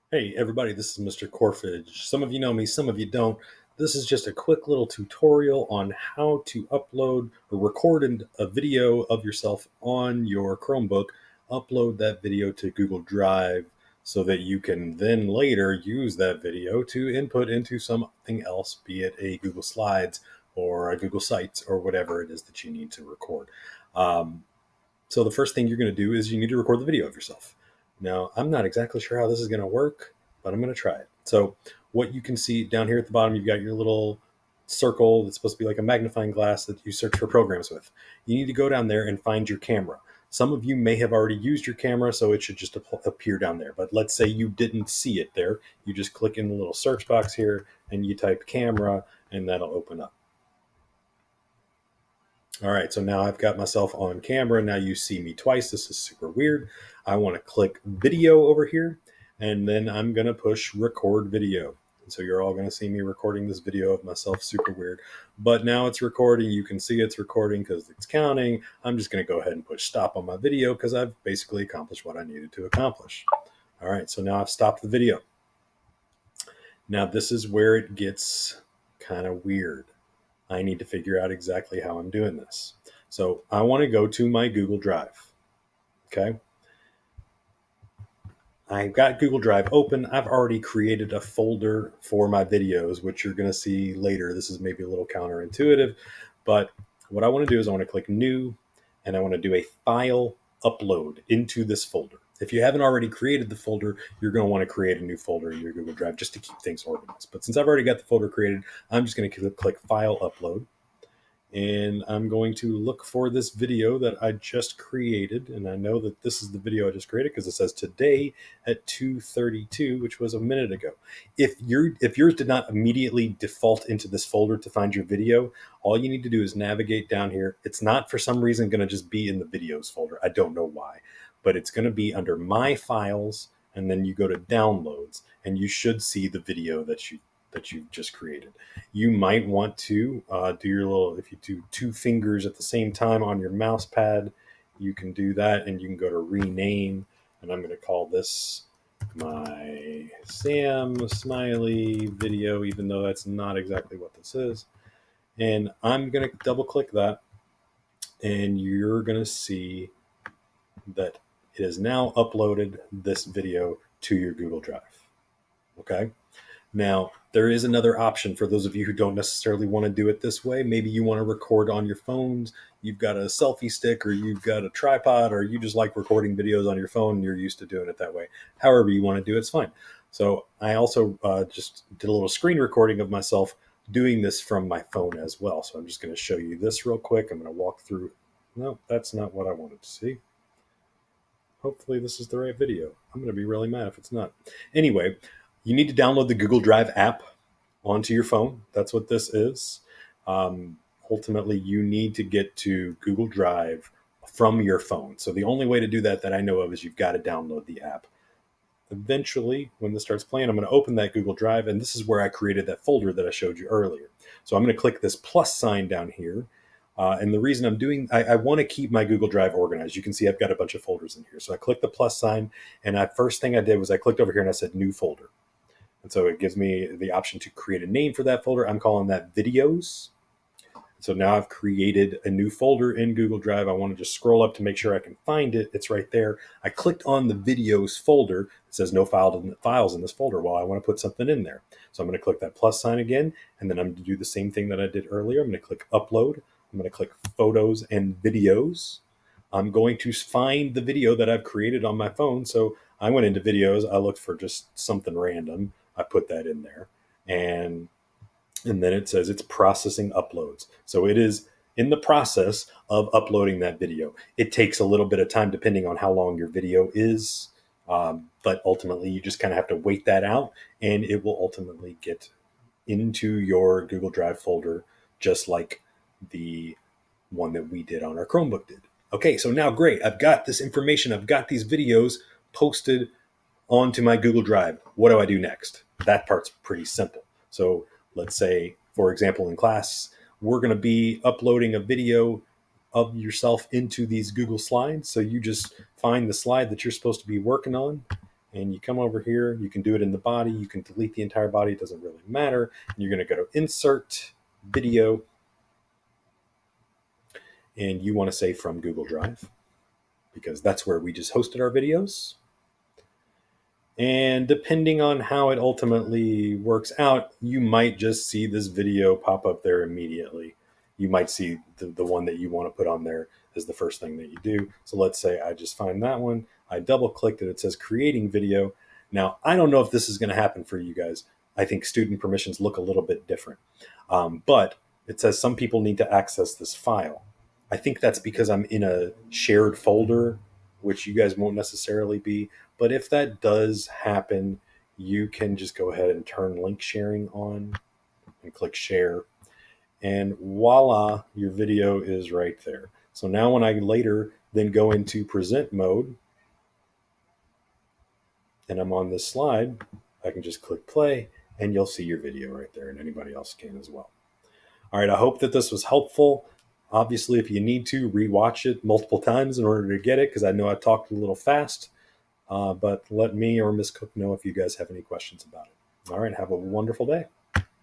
Hey everybody, this is Mr. Corfage. Some of you know me, some of you don't. This is just a quick little tutorial on how to upload or record a video of yourself on your Chromebook, upload that video to Google Drive so that you can then later use that video to input into something else, be it a Google Slides or a Google Sites or whatever it is that you need to record. Um, so the first thing you're going to do is you need to record the video of yourself. Now, I'm not exactly sure how this is going to work, but I'm going to try it. So what you can see down here at the bottom, you've got your little circle that's supposed to be like a magnifying glass that you search for programs with. You need to go down there and find your camera. Some of you may have already used your camera, so it should just appear down there. But let's say you didn't see it there. You just click in the little search box here and you type camera, and that'll open up. All right, so now I've got myself on camera. Now you see me twice. This is super weird. I want to click video over here, and then I'm going to push record video. And so you're all going to see me recording this video of myself, super weird. But now it's recording. You can see it's recording because it's counting. I'm just going to go ahead and push stop on my video because I've basically accomplished what I needed to accomplish. All right, so now I've stopped the video. Now this is where it gets kind of weird. I need to figure out exactly how I'm doing this. So I want to go to my Google Drive. Okay. I've got Google Drive open. I've already created a folder for my videos, which you're going to see later. This is maybe a little counterintuitive, but what I want to do is I want to click new and I want to do a file upload into this folder. If you haven't already created the folder, you're going to want to create a new folder in your Google Drive just to keep things organized. But since I've already got the folder created, I'm just going to click file upload. And I'm going to look for this video that I just created. And I know that this is the video I just created because it says today at 2:32, which was a minute ago. If yours did not immediately default into this folder to find your video, all you need to do is navigate down here. It's not for some reason going to just be in the videos folder. I don't know why, but it's going to be under my files. And then you go to downloads and you should see the video that you've just created. You might want to do your little, if you do two fingers at the same time on your mouse pad, you can do that and you can go to rename. And I'm going to call this my Sam Smiley video, even though that's not exactly what this is. And I'm going to double click that and you're going to see that it has now uploaded this video to your Google Drive. Okay. Now, there is another option for those of you who don't necessarily want to do it this way. Maybe you want to record on your phones. You've got a selfie stick or you've got a tripod or you just like recording videos on your phone and you're used to doing it that way. However you want to do it's fine. So I also just did a little screen recording of myself doing this from my phone as well. So I'm just going to show you this real quick. I'm going to walk through. No, that's not what I wanted to see. Hopefully this is the right video. I'm going to be really mad if it's not. Anyway, you need to download the Google Drive app onto your phone. That's what this is. Ultimately, you need to get to Google Drive from your phone. So the only way to do that I know of is you've got to download the app. Eventually, when this starts playing, I'm going to open that Google Drive, and this is where I created that folder that I showed you earlier. So I'm going to click this plus sign down here. And the reason I'm doing, I want to keep my Google Drive organized. You can see I've got a bunch of folders in here. So I clicked the plus sign, and the first thing I did was I clicked over here and I said new folder. And so it gives me the option to create a name for that folder. I'm calling that videos. So now I've created a new folder in Google Drive. I want to just scroll up to make sure I can find it. It's right there. I clicked on the videos folder. It says no files in this folder. Well, I want to put something in there. So I'm going to click that plus sign again. And then I'm going to do the same thing that I did earlier. I'm going to click upload. I'm going to click photos and videos. I'm going to find the video that I've created on my phone. So I went into videos. I looked for just something random. I put that in there. And then it says it's processing uploads. So it is in the process of uploading that video. It takes a little bit of time depending on how long your video is. But ultimately, you just kind of have to wait that out. And it will ultimately get into your Google Drive folder, just like the one that we did on our Chromebook did. Okay, so now great. I've got this information. I've got these videos posted onto my Google Drive. What do I do next? That part's pretty simple. So let's say, for example, in class, we're going to be uploading a video of yourself into these Google Slides. So you just find the slide that you're supposed to be working on and you come over here. You can do it in the body. You can delete the entire body. It doesn't really matter. And you're going to go to Insert, Video, and you want to say from Google Drive because that's where we just hosted our videos. And depending on how it ultimately works out, you might just see this video pop up there immediately. You might see the one that you want to put on there as the first thing that you do. So let's say I just find that one. I double clicked it. It says creating video. Now, I don't know if this is going to happen for you guys. I think student permissions look a little bit different. But it says some people need to access this file. I think that's because I'm in a shared folder, which you guys won't necessarily be. But if that does happen, you can just go ahead and turn link sharing on and click share. And voila, your video is right there. So now when I later then go into present mode and I'm on this slide, I can just click play and you'll see your video right there, and anybody else can as well. All right, I hope that this was helpful. Obviously, if you need to, rewatch it multiple times in order to get it, because I know I talked a little fast. But let me or Miss Cook know if you guys have any questions about it. All right, have a wonderful day.